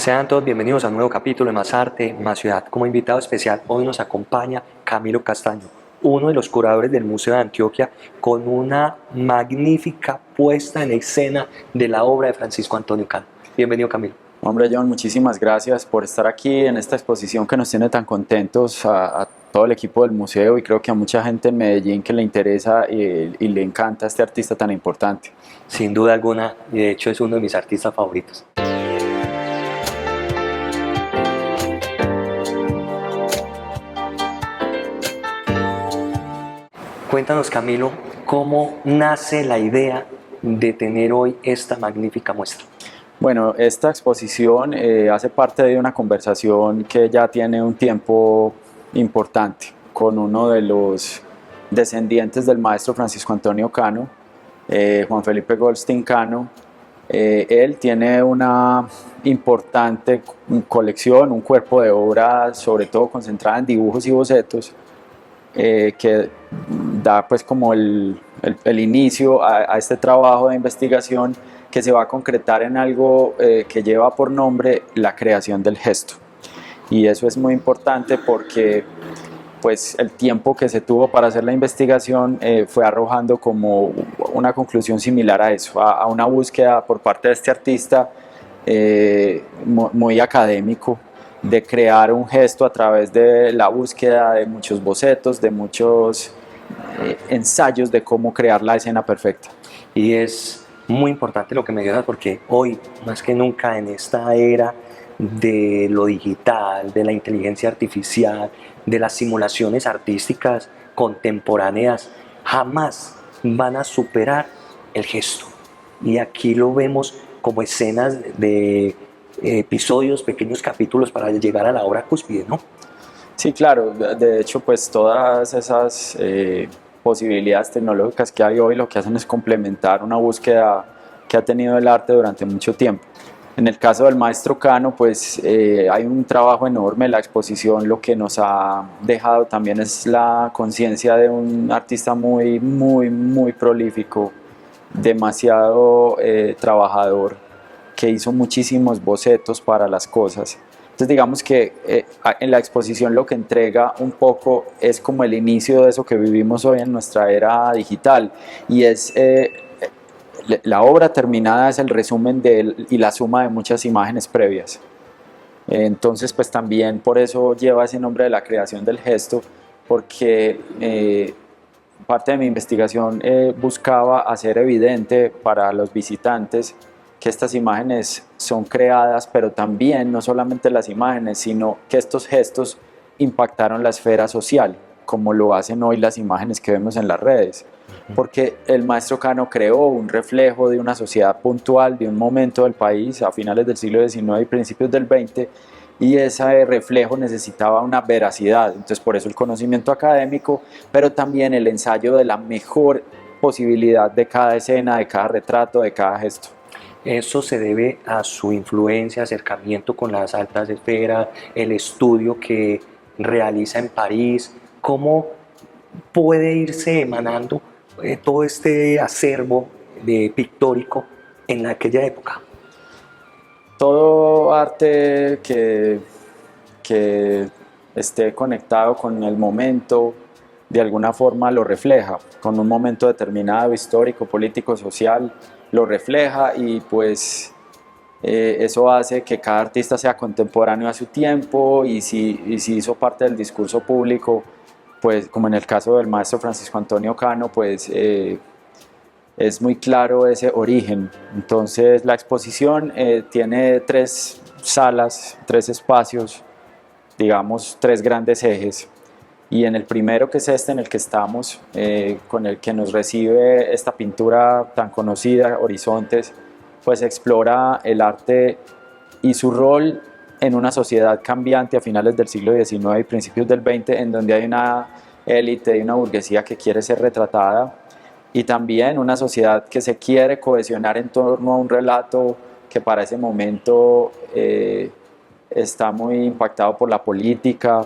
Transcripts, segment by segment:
Sean todos bienvenidos a un nuevo capítulo de Más Arte, Más Ciudad. Como invitado especial hoy nos acompaña Camilo Castaño, uno de los curadores del Museo de Antioquia, con una magnífica puesta en escena de la obra de Francisco Antonio Cano. Bienvenido, Camilo. Hombre, John, muchísimas gracias por estar aquí en esta exposición que nos tiene tan contentos a todo el equipo del museo, y creo que a mucha gente en Medellín que le interesa y le encanta este artista tan importante. Sin duda alguna, y de hecho es uno de mis artistas favoritos. Cuéntanos, Camilo, cómo nace la idea de tener hoy esta magnífica muestra. Bueno, esta exposición hace parte de una conversación que ya tiene un tiempo importante con uno de los descendientes del maestro Francisco Antonio Cano, Juan Felipe Goldstein Cano. Él tiene una importante colección, un cuerpo de obras, sobre todo concentrada en dibujos y bocetos, que da pues como el inicio a este trabajo de investigación que se va a concretar en algo que lleva por nombre la creación del gesto. Y eso es muy importante porque pues el tiempo que se tuvo para hacer la investigación fue arrojando como una conclusión similar a eso, a una búsqueda por parte de este artista muy académico, de crear un gesto a través de la búsqueda de muchos bocetos, de muchos ensayos de cómo crear la escena perfecta. Y es muy importante lo que me digas, porque hoy, más que nunca, en esta era de lo digital, de la inteligencia artificial, de las simulaciones artísticas contemporáneas, jamás van a superar el gesto. Y aquí lo vemos como escenas de episodios, pequeños capítulos para llegar a la obra cúspide, ¿no? Sí, claro. De hecho, pues todas esas posibilidades tecnológicas que hay hoy lo que hacen es complementar una búsqueda que ha tenido el arte durante mucho tiempo. En el caso del maestro Cano, pues hay un trabajo enorme. La exposición lo que nos ha dejado también es la conciencia de un artista muy prolífico, demasiado trabajador, que hizo muchísimos bocetos para las cosas. Entonces digamos que en la exposición lo que entrega un poco es como el inicio de eso que vivimos hoy en nuestra era digital, y es la obra terminada es el resumen y la suma de muchas imágenes previas. Entonces pues también por eso lleva ese nombre de la creación del gesto, porque parte de mi investigación buscaba hacer evidente para los visitantes que estas imágenes son creadas, pero también no solamente las imágenes, sino que estos gestos impactaron la esfera social, como lo hacen hoy las imágenes que vemos en las redes. Porque el maestro Cano creó un reflejo de una sociedad puntual, de un momento del país a finales del siglo XIX y principios del XX, y ese reflejo necesitaba una veracidad. Entonces por eso el conocimiento académico, pero también el ensayo de la mejor posibilidad de cada escena, de cada retrato, de cada gesto. Eso se debe a su influencia, acercamiento con las altas esferas, el estudio que realiza en París. ¿Cómo puede irse emanando todo este acervo pictórico en aquella época? Todo arte que esté conectado con el momento, de alguna forma lo refleja, con un momento determinado, histórico, político, social, lo refleja, y pues eso hace que cada artista sea contemporáneo a su tiempo, y si hizo parte del discurso público, pues como en el caso del maestro Francisco Antonio Cano, pues es muy claro ese origen. Entonces la exposición tiene 3 salas, 3 espacios, digamos 3 grandes ejes. Y en el primero, que es este en el que estamos, con el que nos recibe esta pintura tan conocida, Horizontes, pues explora el arte y su rol en una sociedad cambiante a finales del siglo XIX y principios del XX, en donde hay una élite y una burguesía que quiere ser retratada, y también una sociedad que se quiere cohesionar en torno a un relato que para ese momento está muy impactado por la política,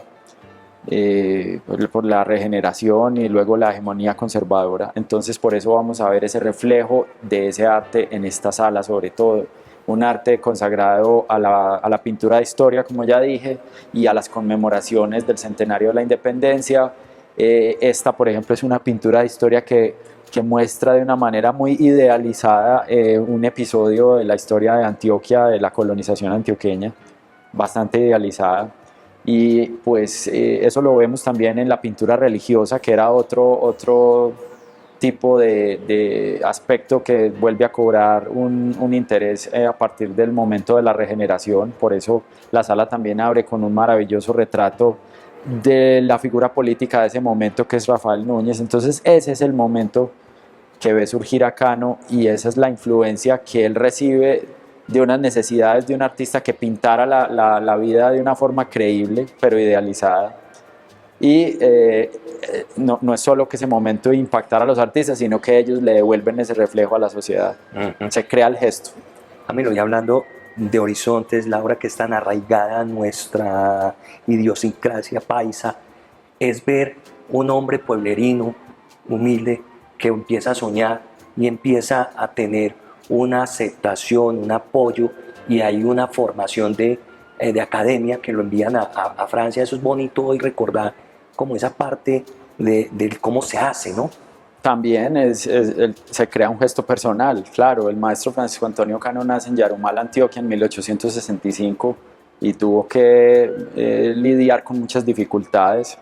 por la regeneración y luego la hegemonía conservadora. Entonces por eso vamos a ver ese reflejo de ese arte en esta sala sobre todo, un arte consagrado a la pintura de historia, como ya dije, y a las conmemoraciones del centenario de la independencia. Esta, por ejemplo, es una pintura de historia que muestra de una manera muy idealizada un episodio de la historia de Antioquia, de la colonización antioqueña, bastante idealizada. Y pues eso lo vemos también en la pintura religiosa, que era otro tipo de aspecto que vuelve a cobrar un interés a partir del momento de la regeneración. Por eso la sala también abre con un maravilloso retrato de la figura política de ese momento, que es Rafael Núñez. Entonces ese es el momento que ve surgir a Cano, y esa es la influencia que él recibe de unas necesidades de un artista que pintara la vida de una forma creíble pero idealizada. Y no es solo que ese momento impactara a los artistas, sino que ellos le devuelven ese reflejo a la sociedad. Se crea el gesto. Camilo, y hablando de Horizontes, la obra que es tan arraigada a nuestra idiosincrasia paisa, es ver un hombre pueblerino, humilde, que empieza a soñar y empieza a tener una aceptación, un apoyo, y hay una formación de academia que lo envían a Francia. Eso es bonito hoy recordar como esa parte de cómo se hace, ¿no? También se crea un gesto personal, claro. El maestro Francisco Antonio Cano nace en Yarumal, Antioquia, en 1865, y tuvo que lidiar con muchas dificultades.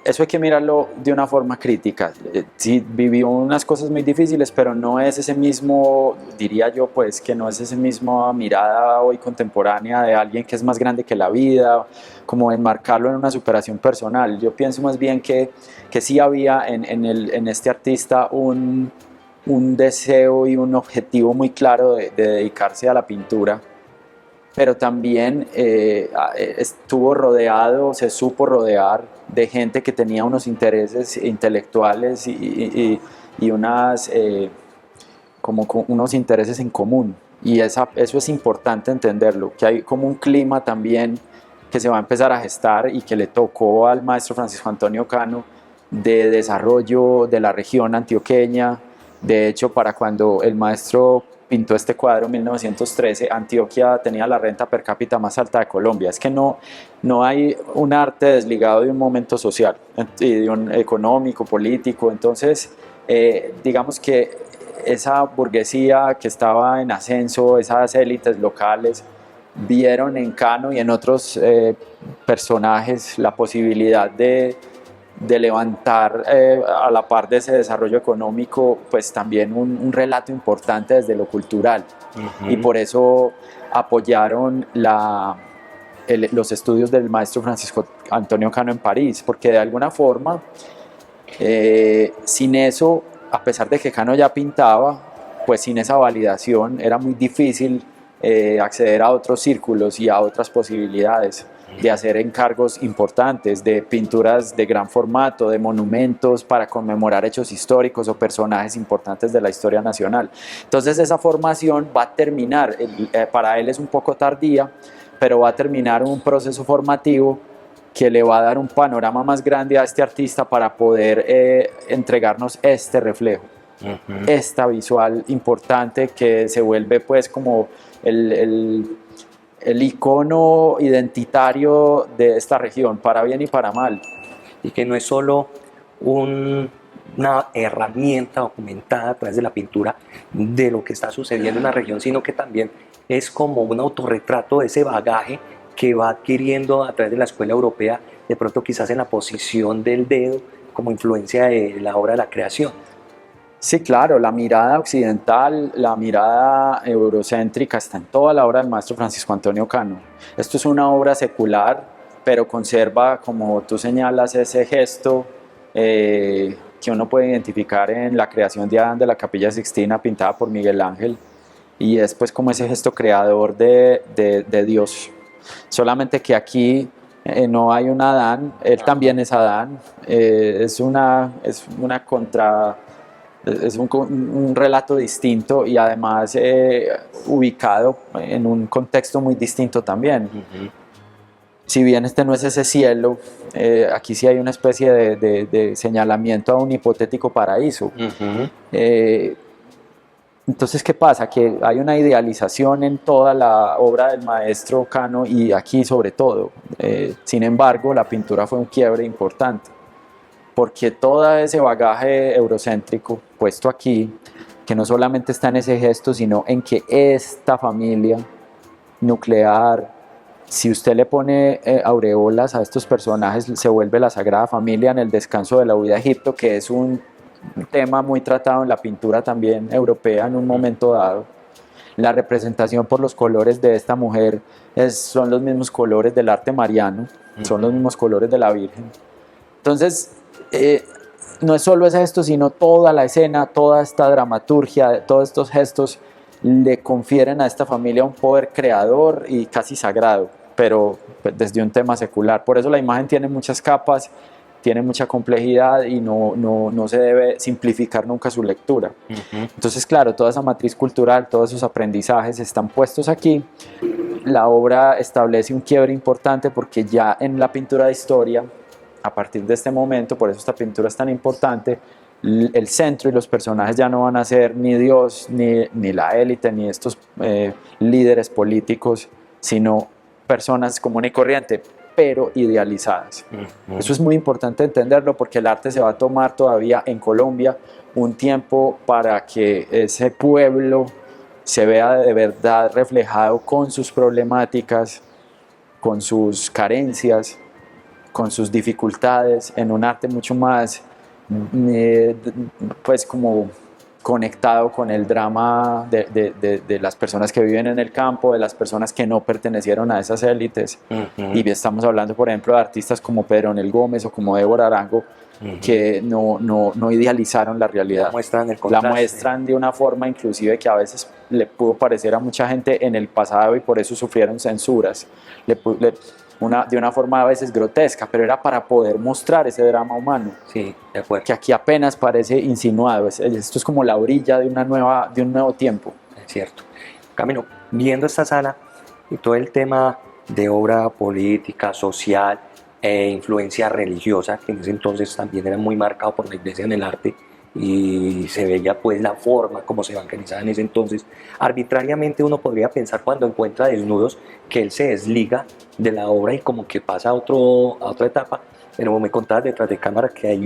Eso hay que mirarlo de una forma crítica. Sí, vivió unas cosas muy difíciles, pero no es ese mismo, diría yo, pues que no es esa misma mirada hoy contemporánea de alguien que es más grande que la vida, como enmarcarlo en una superación personal. Yo pienso más bien que sí había en este artista un deseo y un objetivo muy claro de dedicarse a la pintura, pero también estuvo rodeado, se supo rodear de gente que tenía unos intereses intelectuales y como unos intereses en común. Y eso es importante entenderlo, que hay como un clima también que se va a empezar a gestar y que le tocó al maestro Francisco Antonio Cano, de desarrollo de la región antioqueña. De hecho, para cuando el maestro pintó este cuadro en 1913, Antioquia tenía la renta per cápita más alta de Colombia. Es que no hay un arte desligado de un momento social y de un económico, político. Entonces, digamos que esa burguesía que estaba en ascenso, esas élites locales, vieron en Cano y en otros personajes la posibilidad de levantar a la par de ese desarrollo económico, pues también un relato importante desde lo cultural. Y por eso apoyaron los estudios del maestro Francisco Antonio Cano en París, porque de alguna forma, sin eso, a pesar de que Cano ya pintaba, pues sin esa validación era muy difícil acceder a otros círculos y a otras posibilidades de hacer encargos importantes, de pinturas de gran formato, de monumentos para conmemorar hechos históricos o personajes importantes de la historia nacional. Entonces esa formación va a terminar, para él es un poco tardía, pero va a terminar un proceso formativo que le va a dar un panorama más grande a este artista para poder entregarnos este reflejo, esta visual importante que se vuelve pues como el icono identitario de esta región, para bien y para mal. Y que no es solo una herramienta documentada a través de la pintura de lo que está sucediendo en la región, sino que también es como un autorretrato de ese bagaje que va adquiriendo a través de la escuela europea, de pronto quizás en la posición del dedo como influencia de la obra de la creación. Sí, claro, la mirada occidental, la mirada eurocéntrica está en toda la obra del maestro Francisco Antonio Cano. Esto es una obra secular, pero conserva, como tú señalas, ese gesto que uno puede identificar en la creación de Adán de la Capilla Sixtina, pintada por Miguel Ángel, y es pues como ese gesto creador de Dios. Solamente que aquí no hay un Adán, él también es Adán, es un relato distinto y además ubicado en un contexto muy distinto también. Si bien este no es ese cielo, aquí sí hay una especie de señalamiento a un hipotético paraíso. Entonces, ¿qué pasa? Que hay una idealización en toda la obra del maestro Cano y aquí sobre todo. Sin embargo, la pintura fue un quiebre importante, porque todo ese bagaje eurocéntrico puesto aquí, que no solamente está en ese gesto, sino en que esta familia nuclear, si usted le pone aureolas a estos personajes, se vuelve la Sagrada Familia en el descanso de la huida a Egipto, que es un tema muy tratado en la pintura también europea en un momento dado. La representación por los colores de esta mujer son los mismos colores del arte mariano, son los mismos colores de la Virgen. Entonces, no es solo esto, sino toda la escena, toda esta dramaturgia, todos estos gestos le confieren a esta familia un poder creador y casi sagrado, pero desde un tema secular. Por eso la imagen tiene muchas capas, tiene mucha complejidad y no se debe simplificar nunca su lectura. Entonces, claro, toda esa matriz cultural, todos esos aprendizajes están puestos aquí. La obra establece un quiebre importante porque ya en la pintura de historia, a partir de este momento, por eso esta pintura es tan importante, el centro y los personajes ya no van a ser ni Dios, ni la élite, ni estos líderes políticos, sino personas comunes y corrientes, pero idealizadas. Eso es muy importante entenderlo porque el arte se va a tomar todavía en Colombia un tiempo para que ese pueblo se vea de verdad reflejado con sus problemáticas, con sus carencias, con sus dificultades, en un arte mucho más pues como conectado con el drama de las personas que viven en el campo, de las personas que no pertenecieron a esas élites. Y estamos hablando, por ejemplo, de artistas como Pedro Nel Gómez o como Débora Arango, que no idealizaron la realidad. La muestran de una forma inclusive que a veces le pudo parecer a mucha gente en el pasado y por eso sufrieron censuras. De una forma a veces grotesca, pero era para poder mostrar ese drama humano. Sí, de acuerdo. Que aquí apenas parece insinuado. Esto es como la orilla de un nuevo tiempo. Es cierto. Camilo, viendo esta sala y todo el tema de obra política, social e influencia religiosa, que en ese entonces también era muy marcado por la iglesia en el arte, y se veía pues la forma como se evangelizaba en ese entonces. Arbitrariamente uno podría pensar cuando encuentra desnudos que él se desliga de la obra y como que pasa a otra etapa, pero me contabas detrás de cámara que hay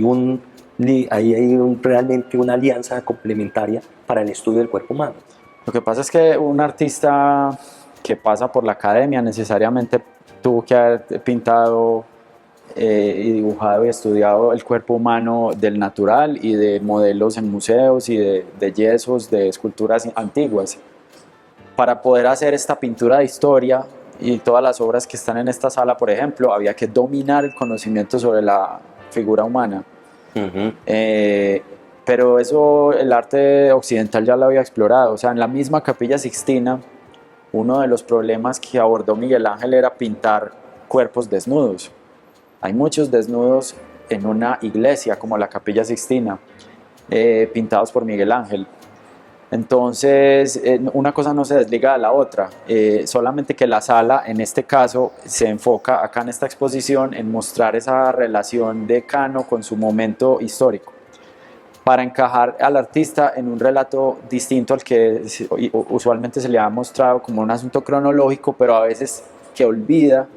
realmente una alianza complementaria para el estudio del cuerpo humano. Lo que pasa es que un artista que pasa por la academia necesariamente tuvo que haber pintado y dibujado y estudiado el cuerpo humano del natural y de modelos en museos y de yesos, de esculturas antiguas. Para poder hacer esta pintura de historia y todas las obras que están en esta sala, por ejemplo, había que dominar el conocimiento sobre la figura humana. Pero eso el arte occidental ya lo había explorado. O sea, en la misma Capilla Sixtina, uno de los problemas que abordó Miguel Ángel era pintar cuerpos desnudos. Hay muchos desnudos en una iglesia como la Capilla Sixtina, pintados por Miguel Ángel. Entonces, una cosa no se desliga de la otra, solamente que la sala, en este caso, se enfoca acá en esta exposición en mostrar esa relación de Cano con su momento histórico, para encajar al artista en un relato distinto al que usualmente se le ha mostrado como un asunto cronológico, pero a veces que olvida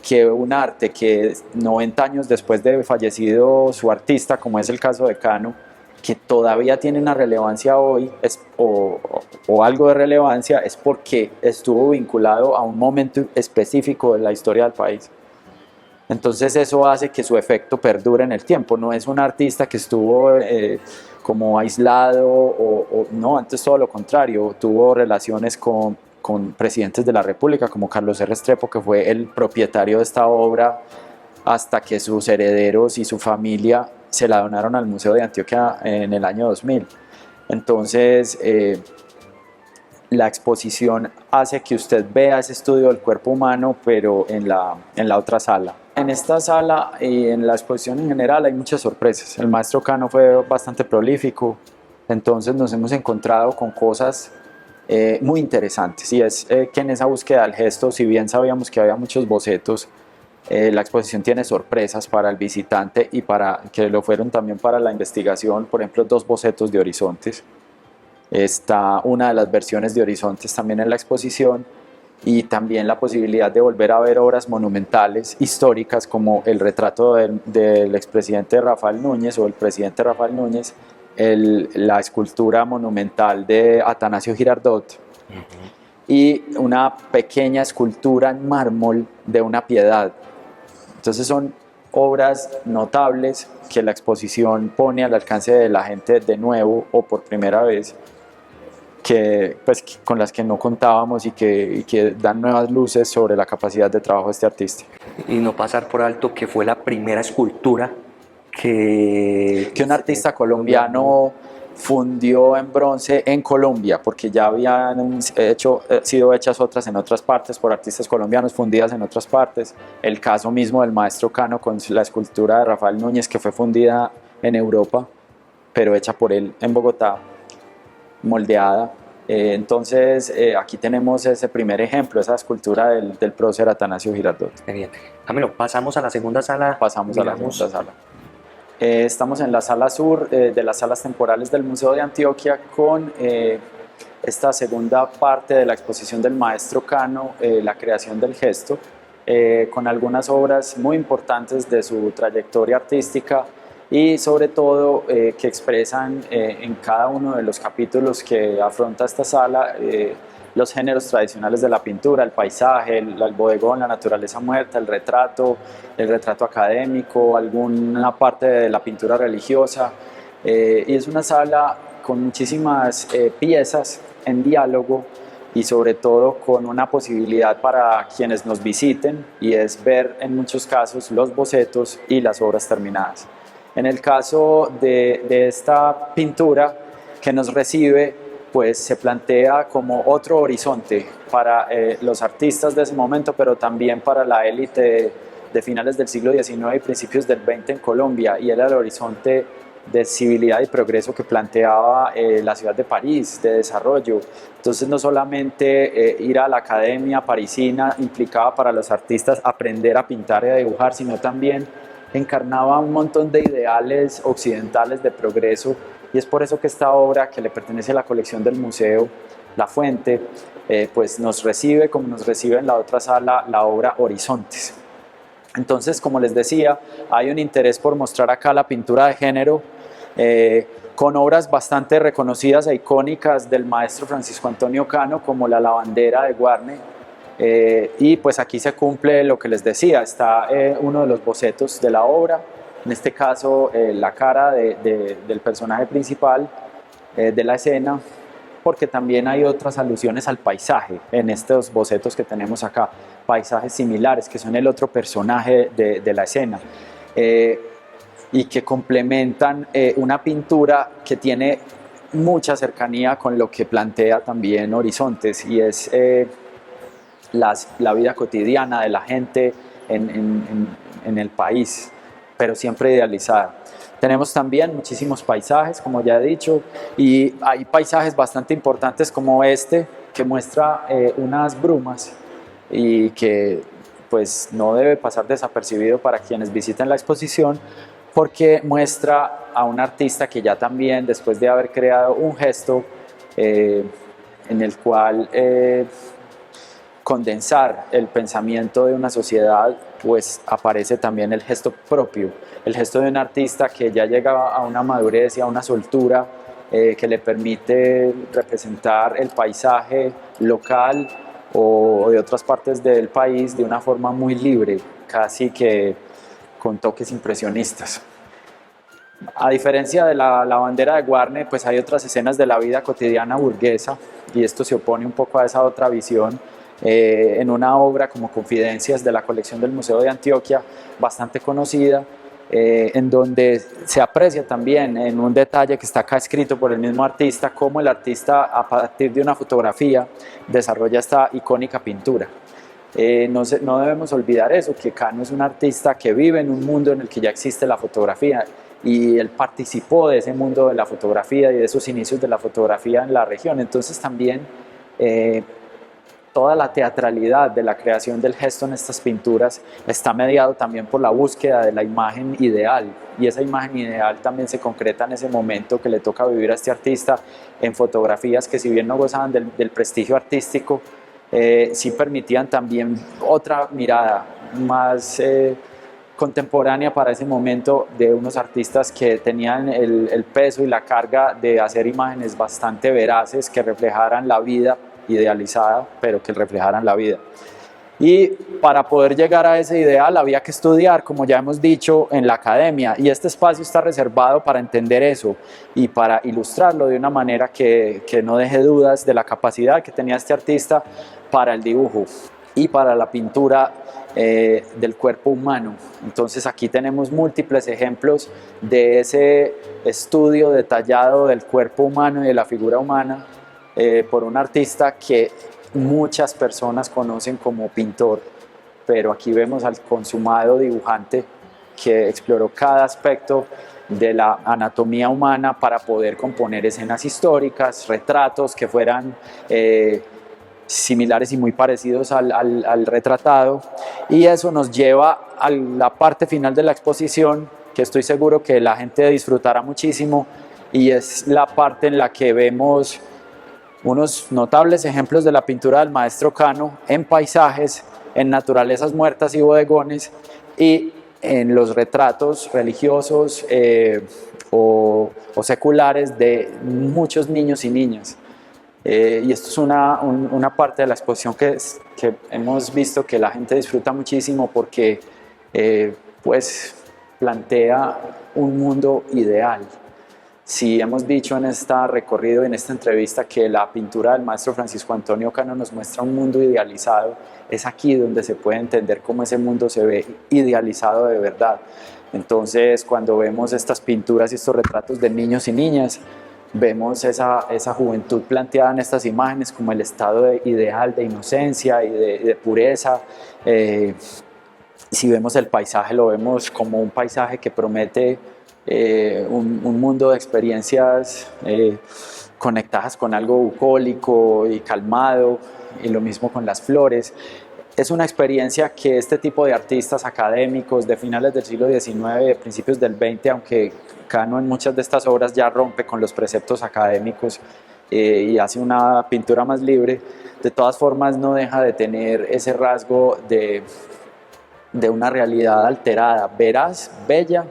que un arte que 90 años después de fallecido su artista, como es el caso de Cano, que todavía tiene una relevancia hoy o algo de relevancia, es porque estuvo vinculado a un momento específico de la historia del país. Entonces eso hace que su efecto perdure en el tiempo. No es un artista que estuvo como aislado no, antes todo lo contrario, tuvo relaciones con presidentes de la República como Carlos R. Restrepo, que fue el propietario de esta obra hasta que sus herederos y su familia se la donaron al Museo de Antioquia en el año 2000. Entonces la exposición hace que usted vea ese estudio del cuerpo humano, pero en la otra sala. En esta sala y en la exposición en general hay muchas sorpresas. El maestro Cano fue bastante prolífico, entonces nos hemos encontrado con cosas muy interesantes, y es que en esa búsqueda del gesto, si bien sabíamos que había muchos bocetos, la exposición tiene sorpresas para el visitante y que lo fueron también para la investigación. Por ejemplo, 2 bocetos de horizontes, Está una de las versiones de Horizontes también en la exposición, y también la posibilidad de volver a ver obras monumentales históricas como el retrato del expresidente Rafael Núñez o el presidente Rafael Núñez, la escultura monumental de Atanasio Girardot y una pequeña escultura en mármol de una piedad. Entonces son obras notables que la exposición pone al alcance de la gente de nuevo o por primera vez, con las que no contábamos y que dan nuevas luces sobre la capacidad de trabajo de este artista. Y no pasar por alto que fue la primera escultura que un artista colombiano fundió en bronce en Colombia, porque ya habían sido hechas otras en otras partes por artistas colombianos, fundidas en otras partes. El caso mismo del maestro Cano con la escultura de Rafael Núñez, que fue fundida en Europa, pero hecha por él en Bogotá, moldeada. Entonces aquí tenemos ese primer ejemplo, esa escultura del prócer Atanasio Girardot. Bien. Camilo, pasamos a la segunda sala. Pasamos a la segunda sala. Estamos en la sala sur de las salas temporales del Museo de Antioquia con esta segunda parte de la exposición del maestro Cano, la creación del gesto, con algunas obras muy importantes de su trayectoria artística y sobre todo que expresan en cada uno de los capítulos que afronta esta sala los géneros tradicionales de la pintura, el paisaje, el bodegón, la naturaleza muerta, el retrato académico, alguna parte de la pintura religiosa. Y es una sala con muchísimas piezas en diálogo y sobre todo con una posibilidad para quienes nos visiten, y es ver en muchos casos los bocetos y las obras terminadas. En el caso de esta pintura que nos recibe, pues se plantea como otro horizonte para los artistas de ese momento, pero también para la élite de finales del siglo XIX y principios del XX en Colombia, y era el horizonte de civilidad y progreso que planteaba la ciudad de París, de desarrollo. Entonces no solamente ir a la academia parisina implicaba para los artistas aprender a pintar y a dibujar, sino también encarnaba un montón de ideales occidentales de progreso. Y es por eso que esta obra, que le pertenece a la colección del museo La Fuente, pues nos recibe, como nos recibe en la otra sala, la obra Horizontes. Entonces, como les decía, hay un interés por mostrar acá la pintura de género con obras bastante reconocidas e icónicas del maestro Francisco Antonio Cano, como La Lavandera de Guarne. Y pues aquí se cumple lo que les decía, está uno de los bocetos de la obra, en este caso la cara del personaje principal de la escena, porque también hay otras alusiones al paisaje en estos bocetos que tenemos acá, paisajes similares que son el otro personaje de la escena, y que complementan una pintura que tiene mucha cercanía con lo que plantea también Horizontes, y es la vida cotidiana de la gente en el país, pero siempre idealizada. Tenemos también muchísimos paisajes, como ya he dicho, y hay paisajes bastante importantes como este, que muestra unas brumas y que pues no debe pasar desapercibido para quienes visiten la exposición, porque muestra a un artista que ya también, después de haber creado un gesto en el cual condensar el pensamiento de una sociedad, pues aparece también el gesto propio, el gesto de un artista que ya llega a una madurez y a una soltura que le permite representar el paisaje local o de otras partes del país de una forma muy libre, casi que con toques impresionistas. A diferencia de la Lavandera de Guarne, pues hay otras escenas de la vida cotidiana burguesa, y esto se opone un poco a esa otra visión, en una obra como Confidencias de la colección del Museo de Antioquia, bastante conocida, en donde se aprecia también en un detalle que está acá escrito por el mismo artista, cómo el artista a partir de una fotografía desarrolla esta icónica pintura. No debemos olvidar eso, que Cano es un artista que vive en un mundo en el que ya existe la fotografía, y él participó de ese mundo de la fotografía y de esos inicios de la fotografía en la región. Entonces también toda la teatralidad de la creación del gesto en estas pinturas está mediado también por la búsqueda de la imagen ideal, y esa imagen ideal también se concreta en ese momento que le toca vivir a este artista en fotografías que, si bien no gozaban del prestigio artístico, sí permitían también otra mirada más contemporánea para ese momento, de unos artistas que tenían el peso y la carga de hacer imágenes bastante veraces que reflejaran la vida idealizada, pero que reflejaran la vida. Y para poder llegar a ese ideal había que estudiar, como ya hemos dicho, en la academia, y este espacio está reservado para entender eso y para ilustrarlo de una manera que no deje dudas de la capacidad que tenía este artista para el dibujo y para la pintura del cuerpo humano. Entonces aquí tenemos múltiples ejemplos de ese estudio detallado del cuerpo humano y de la figura humana por un artista que muchas personas conocen como pintor, pero aquí vemos al consumado dibujante que exploró cada aspecto de la anatomía humana para poder componer escenas históricas, retratos que fueran similares y muy parecidos al retratado, y eso nos lleva a la parte final de la exposición, que estoy seguro que la gente disfrutará muchísimo, y es la parte en la que vemos unos notables ejemplos de la pintura del maestro Cano en paisajes, en naturalezas muertas y bodegones, y en los retratos religiosos o seculares de muchos niños y niñas. Y esto es una parte de la exposición que hemos visto que la gente disfruta muchísimo, porque pues plantea un mundo ideal. Si hemos dicho en este recorrido, en esta entrevista, que la pintura del maestro Francisco Antonio Cano nos muestra un mundo idealizado, es aquí donde se puede entender cómo ese mundo se ve idealizado de verdad. Entonces, cuando vemos estas pinturas y estos retratos de niños y niñas, vemos esa juventud planteada en estas imágenes como el estado ideal de inocencia y de pureza. Si vemos el paisaje, lo vemos como un paisaje que promete un mundo de experiencias conectadas con algo bucólico y calmado, y lo mismo con las flores. Es una experiencia que este tipo de artistas académicos de finales del siglo XIX, de principios del XX, aunque Cano en muchas de estas obras ya rompe con los preceptos académicos y hace una pintura más libre, de todas formas no deja de tener ese rasgo de una realidad alterada, veraz, bella,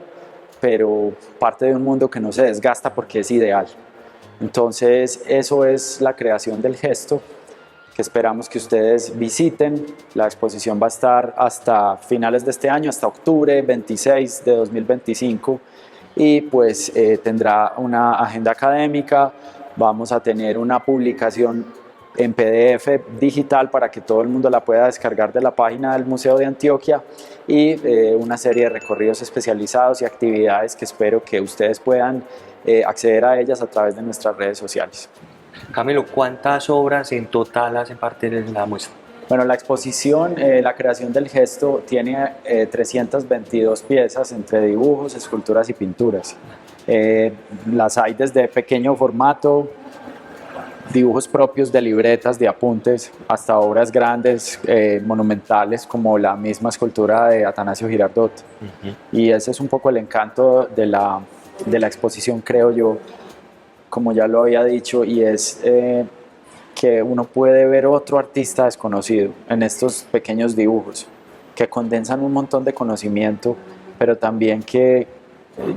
pero parte de un mundo que no se desgasta porque es ideal. Entonces eso es la creación del gesto, que esperamos que ustedes visiten. La exposición va a estar hasta finales de este año, hasta octubre 26 de 2025, y pues tendrá una agenda académica. Vamos a tener una publicación en PDF digital para que todo el mundo la pueda descargar de la página del Museo de Antioquia, y una serie de recorridos especializados y actividades que espero que ustedes puedan acceder a ellas a través de nuestras redes sociales. Camilo, ¿cuántas obras en total hacen parte de la muestra? Bueno, la exposición, la creación del gesto, tiene 322 piezas entre dibujos, esculturas y pinturas. Las hay desde pequeño formato, dibujos propios de libretas, de apuntes, hasta obras grandes, monumentales, como la misma escultura de Atanasio Girardot. Y ese es un poco el encanto de la exposición, creo yo, como ya lo había dicho, y es que uno puede ver otro artista desconocido en estos pequeños dibujos, que condensan un montón de conocimiento, pero también que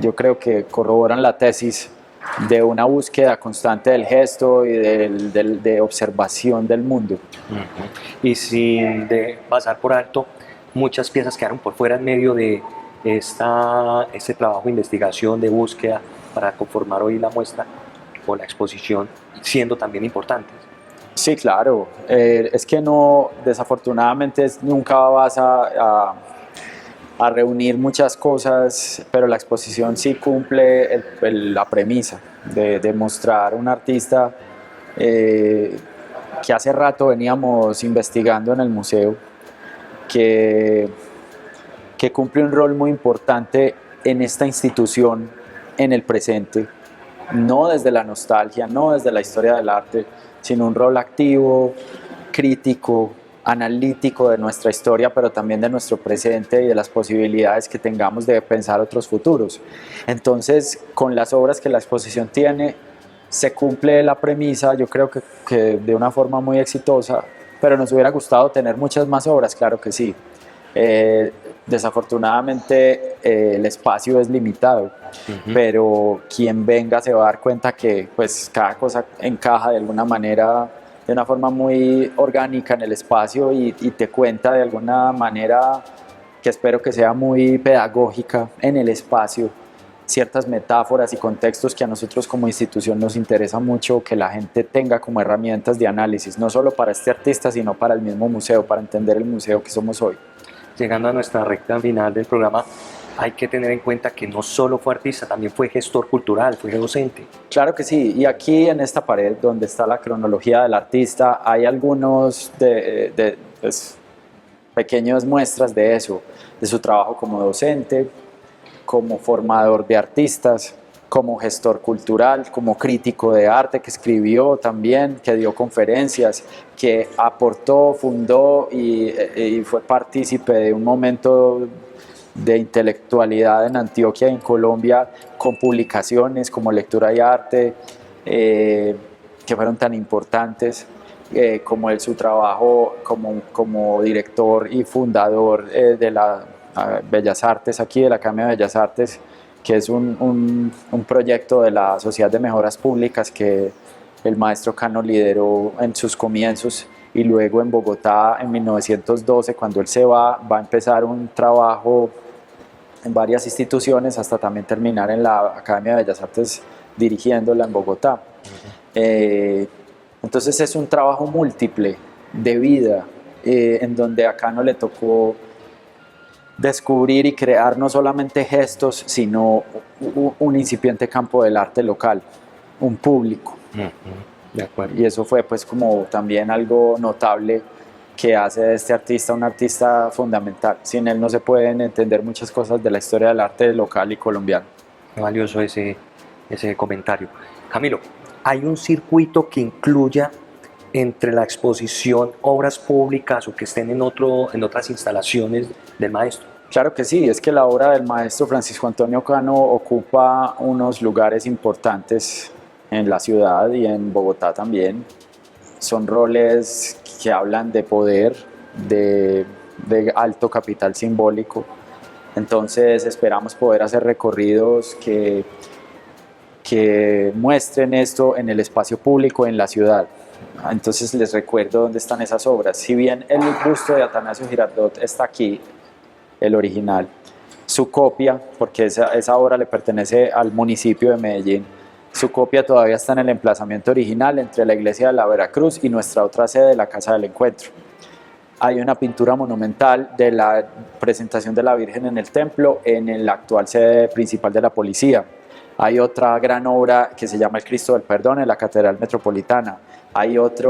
yo creo que corroboran la tesis de una búsqueda constante del gesto y de observación del mundo. Y sin pasar por alto, muchas piezas quedaron por fuera en medio de este trabajo de investigación, de búsqueda, para conformar hoy la muestra o la exposición, siendo también importantes. Sí, claro. Es que no, desafortunadamente nunca vas a reunir muchas cosas, pero la exposición sí cumple la premisa de mostrar un artista que hace rato veníamos investigando en el museo, que cumple un rol muy importante en esta institución, en el presente, no desde la nostalgia, no desde la historia del arte, sino un rol activo, crítico, analítico de nuestra historia, pero también de nuestro presente y de las posibilidades que tengamos de pensar otros futuros. Entonces, con las obras que la exposición tiene, se cumple la premisa, yo creo que de una forma muy exitosa, pero nos hubiera gustado tener muchas más obras, claro que sí. Desafortunadamente el espacio es limitado, pero quien venga se va a dar cuenta que pues cada cosa encaja de alguna manera, de una forma muy orgánica en el espacio y te cuenta de alguna manera que espero que sea muy pedagógica en el espacio, ciertas metáforas y contextos que a nosotros como institución nos interesa mucho que la gente tenga como herramientas de análisis, no solo para este artista, sino para el mismo museo, para entender el museo que somos hoy. Llegando a nuestra recta final del programa, hay que tener en cuenta que no solo fue artista, también fue gestor cultural, fue docente. Claro que sí, y aquí en esta pared donde está la cronología del artista hay algunos pues, pequeñas muestras de eso, de su trabajo como docente, como formador de artistas, como gestor cultural, como crítico de arte que escribió también, que dio conferencias, que aportó, fundó y fue partícipe de un momento de intelectualidad en Antioquia y en Colombia con publicaciones como Lectura y Arte, que fueron tan importantes, como su trabajo como director y fundador de la Bellas Artes, aquí de la Academia de Bellas Artes, que es un proyecto de la Sociedad de Mejoras Públicas que el maestro Cano lideró en sus comienzos, y luego en Bogotá en 1912, cuando él se va a empezar un trabajo en varias instituciones hasta también terminar en la Academia de Bellas Artes dirigiéndola en Bogotá. Entonces es un trabajo múltiple de vida, en donde a Cano le tocó descubrir y crear no solamente gestos, sino un incipiente campo del arte local, un público. De acuerdo. Y eso fue pues como también algo notable que hace de este artista un artista fundamental. Sin él no se pueden entender muchas cosas de la historia del arte local y colombiano. Qué valioso ese comentario. Camilo, ¿hay un circuito que incluya entre la exposición obras públicas o que estén en otras instalaciones del maestro? Claro que sí, es que la obra del maestro Francisco Antonio Cano ocupa unos lugares importantes en la ciudad y en Bogotá también. Son roles que hablan de poder, de alto capital simbólico. Entonces esperamos poder hacer recorridos que muestren esto en el espacio público en la ciudad. Entonces les recuerdo dónde están esas obras. Si bien el busto de Atanasio Girardot está aquí, el original, su copia, porque esa obra le pertenece al municipio de Medellín, su copia todavía está en el emplazamiento original entre la iglesia de la Veracruz y nuestra otra sede, la Casa del Encuentro. Hay una pintura monumental de la presentación de la Virgen en el templo en la actual sede principal de la policía. Hay otra gran obra que se llama el Cristo del Perdón en la Catedral Metropolitana. Hay otra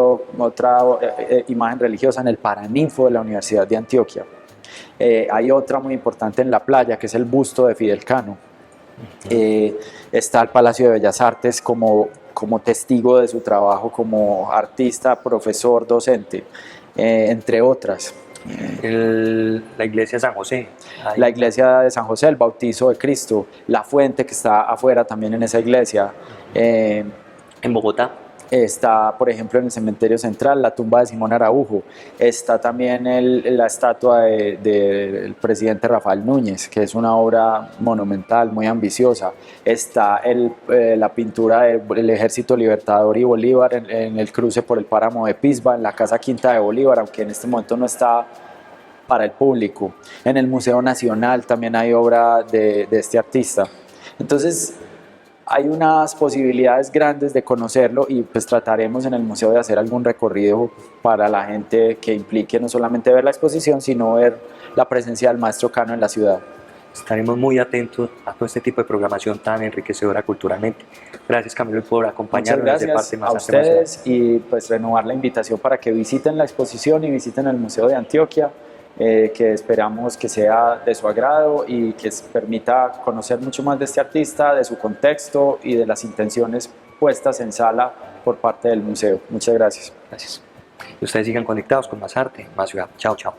imagen religiosa en el Paraninfo de la Universidad de Antioquia. Hay otra muy importante en la playa, que es el busto de Fidel Cano. Está el Palacio de Bellas Artes como testigo de su trabajo como artista, profesor, docente, entre otras. La iglesia de San José. La iglesia de San José, el bautizo de Cristo, la fuente que está afuera también en esa iglesia. En Bogotá. Está, por ejemplo, en el cementerio central, la tumba de Simón Araujo. Está también la estatua del presidente Rafael Núñez, que es una obra monumental, muy ambiciosa. Está la pintura del Ejército Libertador y Bolívar en el cruce por el páramo de Pisba, en la Casa Quinta de Bolívar, aunque en este momento no está para el público. En el Museo Nacional también hay obra de este artista. Entonces, hay unas posibilidades grandes de conocerlo y pues trataremos en el museo de hacer algún recorrido para la gente que implique no solamente ver la exposición, sino ver la presencia del maestro Cano en la ciudad. Estaremos muy atentos a todo este tipo de programación tan enriquecedora culturalmente. Gracias, Camilo, por acompañarnos. Muchas gracias a ustedes y pues renovar la invitación para que visiten la exposición y visiten el Museo de Antioquia, que esperamos que sea de su agrado y que permita conocer mucho más de este artista, de su contexto y de las intenciones puestas en sala por parte del museo. Muchas gracias. Gracias. Y ustedes sigan conectados con más arte, más ciudad. Chao, chao.